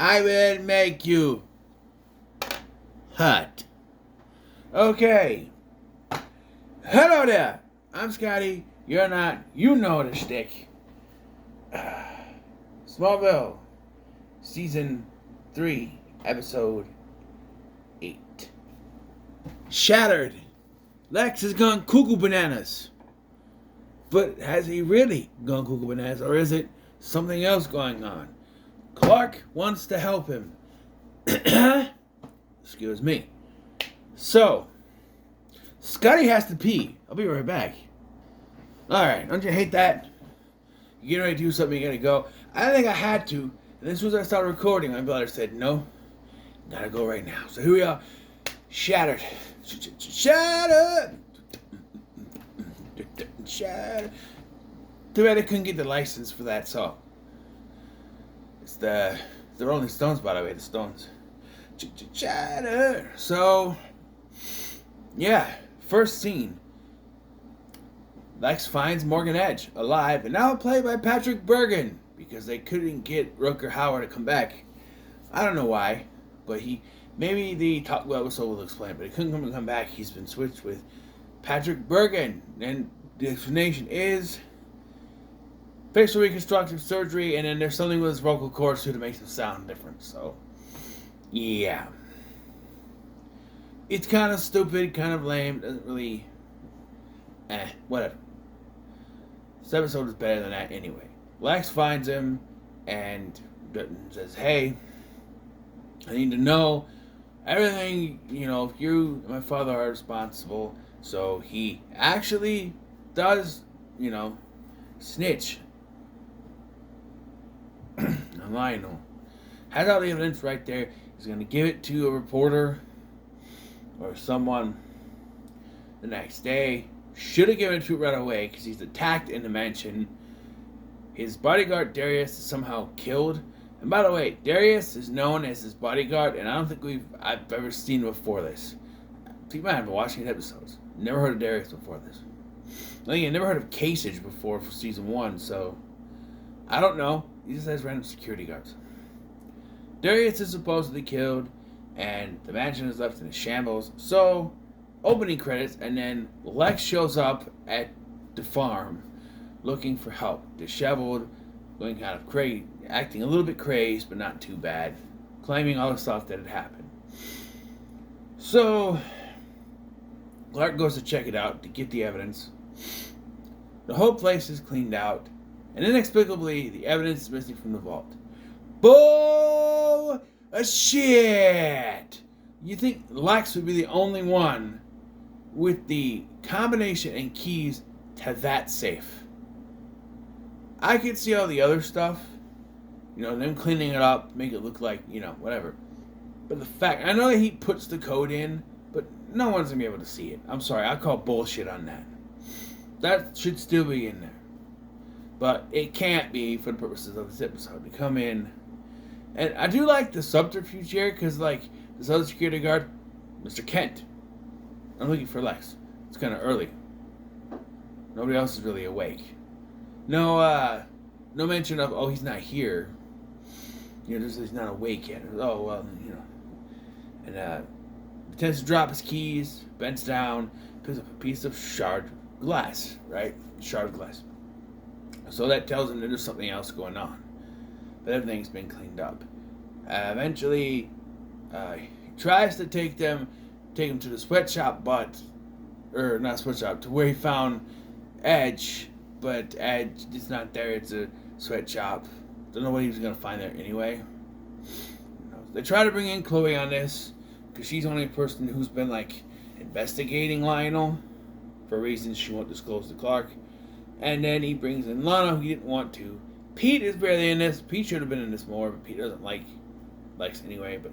I will make you hot. Okay. Hello there. I'm Scotty. You're not. You know the shtick. Smallville, Season 3, Episode 8. Shattered. Lex has gone cuckoo bananas. But has he really gone cuckoo bananas, or is it something else going on? Clark wants to help him. Excuse me. So, Scotty has to pee. I'll be right back. Alright, don't you hate that? You get ready to do something, you gotta go. I think I had to. And as soon as I started recording, my brother said, no, gotta go right now. So here we are. Shattered. Shattered. Shattered. Too bad I couldn't get the license for that song. It's the Rolling Stones, by the way, the Stones. Shattered. So, yeah, first scene. Lex finds Morgan Edge alive and now played by Patrick Bergen because they couldn't get Rutger Hauer to come back. I don't know why, but maybe the top episode will explain, but he couldn't come back. He's been switched with Patrick Bergen, and the explanation is facial reconstructive surgery, and then there's something with his vocal cords too to make him sound different. So, yeah. It's kind of stupid, kind of lame, doesn't really... whatever. This episode is better than that anyway. Lex finds him and says, hey, I need to know everything, if you and my father are responsible. So he actually does, snitch on Lionel. Has all the evidence right there. He's going to give it to a reporter or someone the next day. Should have given it to it right away because he's attacked in the mansion. His bodyguard Darius is somehow killed. And by the way, Darius is known as his bodyguard, and I don't think I've ever seen before this. People might have been watching these episodes. Never heard of Darius before this. I never heard of Kasich before for season 1, so I don't know. He just has random security guards. Darius is supposedly killed, and the mansion is left in a shambles. So, opening credits, and then Lex shows up at the farm looking for help. Disheveled, going kind of crazy, acting a little bit crazed, but not too bad, claiming all the stuff that had happened. So, Clark goes to check it out to get the evidence. The whole place is cleaned out, and inexplicably, the evidence is missing from the vault. Bull shit! You think Lex would be the only one with the combination and keys to that safe? I could see all the other stuff, them cleaning it up, make it look like, whatever. But the fact, I know that he puts the code in, but no one's gonna be able to see it. I'm sorry, I call bullshit on that. That should still be in there. But it can't be for the purposes of this episode to come in. And I do like the subterfuge here, because, this other security guard, Mr. Kent, I'm looking for Lex. It's kind of early. Nobody else is really awake. No mention of, he's not here. He's not awake yet. And, pretends to drop his keys, bends down, picks up a piece of shard glass, right? Shard glass. So that tells him that there's something else going on. But everything's been cleaned up. Eventually, he tries to take him to the sweatshop, to where he found Edge, but Edge is not there. It's a sweatshop. Don't know what he was going to find there anyway. They try to bring in Chloe on this, because she's the only person who's been, investigating Lionel, for reasons she won't disclose to Clark. And then he brings in Lana, who he didn't want to. Pete is barely in this. Pete should have been in this more, but Pete doesn't like Lex anyway, but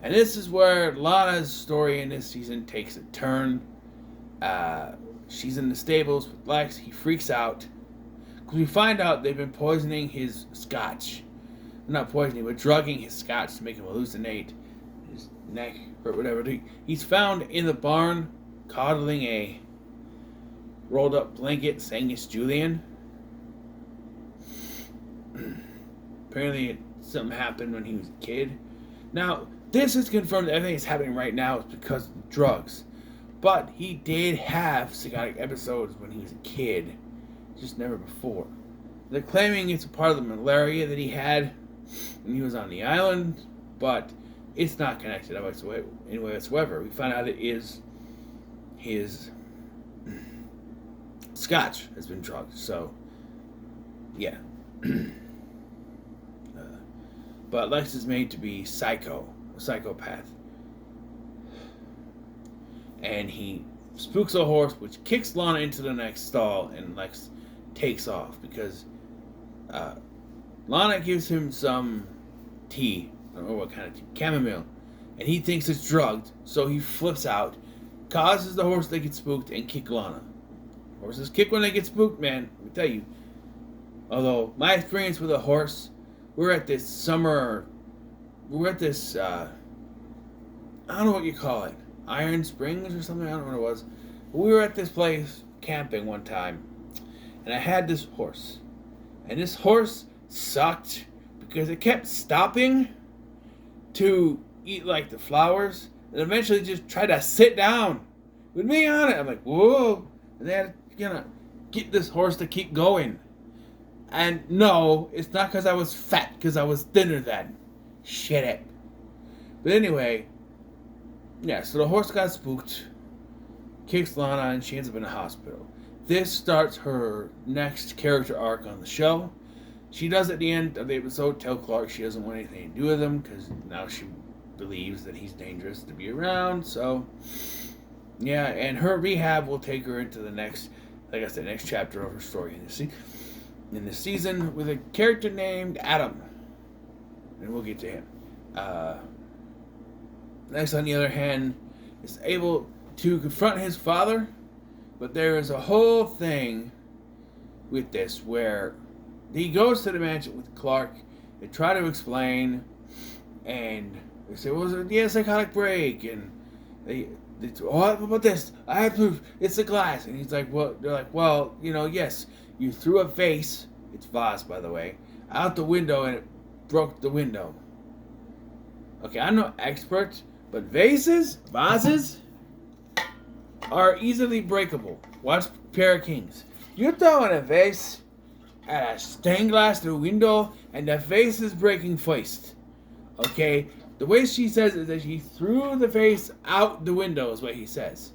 and this is where Lana's story in this season takes a turn. She's in the stables with Lex. He freaks out because we find out they've been poisoning his scotch. Not poisoning, but drugging his scotch to make him hallucinate. His neck or whatever. He's found in the barn coddling a rolled up blanket saying it's Julian. Apparently, something happened when he was a kid. Now, this is confirmed that everything that's happening right now is because of drugs. But he did have psychotic episodes when he was a kid, just never before. They're claiming it's a part of the malaria that he had when he was on the island, but it's not connected in any way whatsoever. We found out it is his scotch has been drugged, so yeah. But Lex is made to be a psychopath. And he spooks a horse, which kicks Lana into the next stall, and Lex takes off because Lana gives him some tea. I don't know what kind of tea. Chamomile. And he thinks it's drugged, so he flips out, causes the horse to get spooked, and kick Lana. Horses kick when they get spooked, man. Let me tell you. Although, my experience with a horse, we're at this, I don't know what you call it. Iron Springs or something? I don't know what it was. But we were at this place camping one time, and I had this horse. And this horse sucked because it kept stopping to eat like the flowers, and eventually just tried to sit down with me on it. I'm like, whoa. And they had to get this horse to keep going. And no, it's not because I was fat, because I was thinner then. Shut up. But anyway, yeah, so the horse got spooked, kicks Lana, and she ends up in the hospital. This starts her next character arc on the show. She does at the end of the episode tell Clark she doesn't want anything to do with him, because now she believes that he's dangerous to be around, so yeah, and her rehab will take her into the next, like I said, next chapter of her story in this season with a character named Adam. And we'll get to him. Lex, on the other hand, is able to confront his father, but there is a whole thing with this where he goes to the mansion with Clark. They try to explain, and they say, "Well, it was a psychotic break," and they oh, what about this? I have proof. It's the glass, and he's like, "Well," they're like, "Well, yes, you threw a vase. It's vase, by the way, out the window, and it broke the window." Okay, I'm no expert, but vases are easily breakable. Watch Pair of Kings. You're throwing a vase at a stained glass through a window, and the vase is breaking first. Okay? The way she says it is that she threw the vase out the window, is what he says.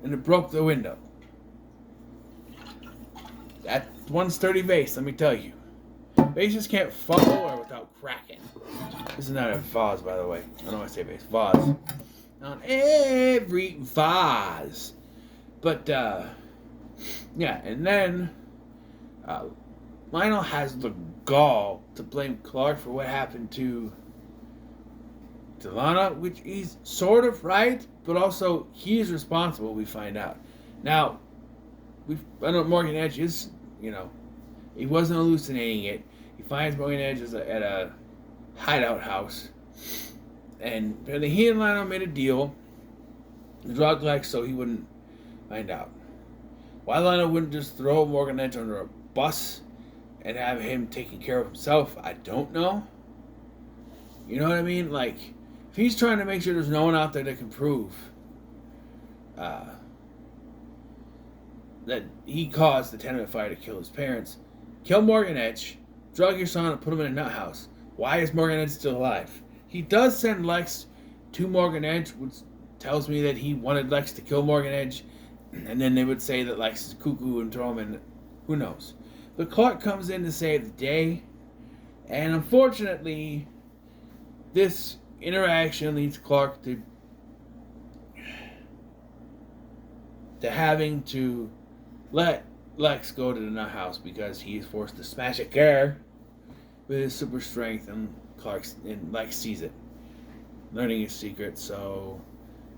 And it broke the window. That one sturdy vase, let me tell you. Vases can't fall over without cracking. This is not a vase, by the way. I don't know why I say vase. Vase. On every vase. But, yeah, and then Lionel has the gall to blame Clark for what happened to Lana, which he's sort of right, but also he's responsible, we find out. Now, I know Morgan Edge is, he wasn't hallucinating it. He finds Morgan Edge at a hideout house. And apparently he and Lionel made a deal to drug Lex so he wouldn't find out. Why Lionel wouldn't just throw Morgan Edge under a bus and have him taking care of himself, I don't know. You know what I mean? Like, if he's trying to make sure there's no one out there that can prove that he caused the tenement fire to kill his parents, kill Morgan Edge, drug your son, and put him in a nut house. Why is Morgan Edge still alive? He does send Lex to Morgan Edge, which tells me that he wanted Lex to kill Morgan Edge, and then they would say that Lex is cuckoo and throw him in. Who knows? But Clark comes in to save the day, and unfortunately, this interaction leads Clark to having to let Lex go to the nut house because he is forced to smash a car with his super strength, and Lex sees it, learning his secret, so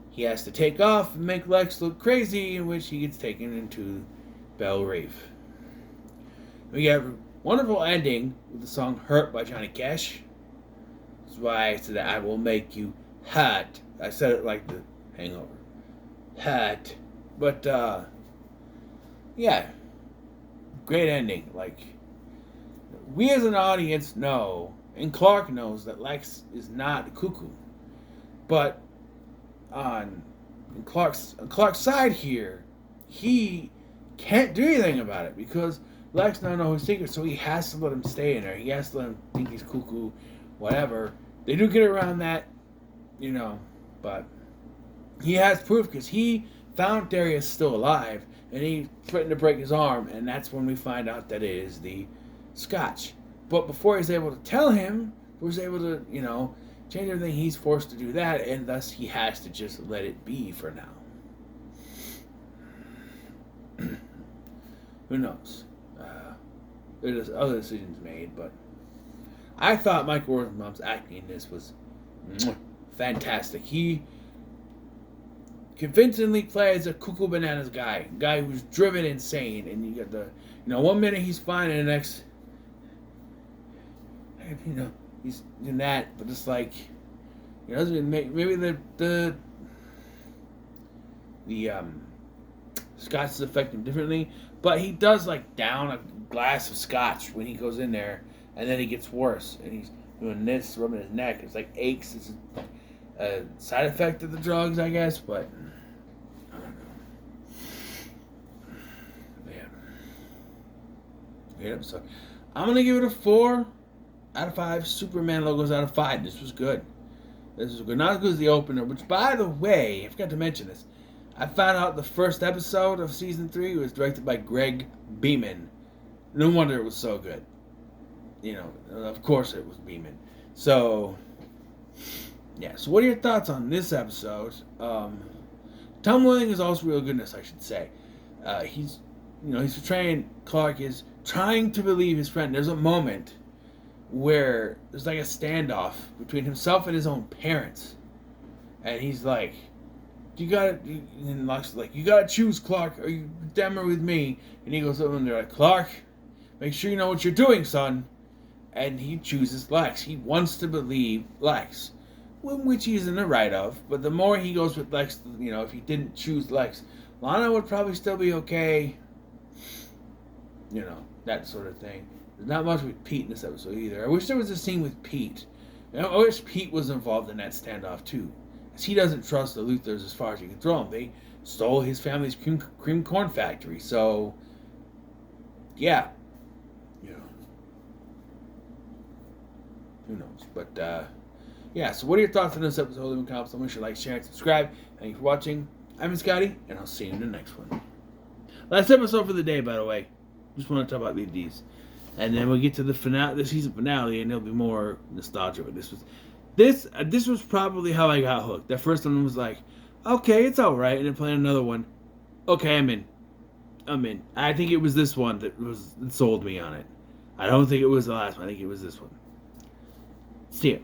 he has to take off and make Lex look crazy, in which he gets taken into Belle Reef. We have a wonderful ending with the song Hurt by Johnny Cash. That's why I said that I will make you hot. I said it like the Hangover. Hot. But, yeah. Great ending. Like, We as an audience know, and Clark knows, that Lex is not cuckoo. But on Clark's side here, he can't do anything about it because Lex now knows his secret, so he has to let him stay in there. He has to let him think he's cuckoo, whatever. They do get around that, but he has proof because he found Darius still alive, and he threatened to break his arm, and that's when we find out that it is the Scotch. But before he's able to tell him, before he's able to, change everything, he's forced to do that, and thus he has to just let it be for now. Who knows? There's other decisions made, but I thought Michael Rosenbaum's acting in this was fantastic. He convincingly plays a cuckoo bananas guy who's driven insane, and you get the, 1 minute he's fine, and the next, he's doing that, but it's like, maybe the Scotch affect him differently, but he does down a glass of Scotch when he goes in there, and then he gets worse, and he's doing this, rubbing his neck. It's aches. It's a side effect of the drugs, I guess, but I don't know. Yeah. Great episode. I'm gonna give it a 4 out of 5 Superman logos out of 5. This was good. This was good. Not as good as the opener, which, by the way, I forgot to mention this. I found out the first episode of season 3 was directed by Greg Beeman. No wonder it was so good. Of course it was Beeman. So, yeah. So, what are your thoughts on this episode? Tom Welling is also real goodness, I should say. He's portraying Clark is trying to believe his friend. There's a moment where there's a standoff between himself and his own parents, and he's like, and Locke's like, you gotta choose, Clark, or you them or with me. And he goes over and they're like, Clark, make sure you know what you're doing, son. And he chooses Lex. He wants to believe Lex, which he's in the right of. But the more he goes with Lex, if he didn't choose Lex, Lana would probably still be okay. That sort of thing. There's not much with Pete in this episode either. I wish there was a scene with Pete. I wish Pete was involved in that standoff too. He doesn't trust the Luthers as far as you can throw them. They stole his family's cream corn factory. So, yeah. Who knows? But, yeah. So, what are your thoughts on this episode? Leave a comment. Make sure to like, share, and subscribe. Thank you for watching. I'm Scotty, and I'll see you in the next one. Last episode for the day, by the way. Just want to talk about these. And then we'll get to the season finale, and there'll be more nostalgia. But this was probably how I got hooked. That first one was like, okay, it's all right, and then playing another one, okay, I'm in. I think it was this one that sold me on it. I don't think it was the last one. I think it was this one. See ya.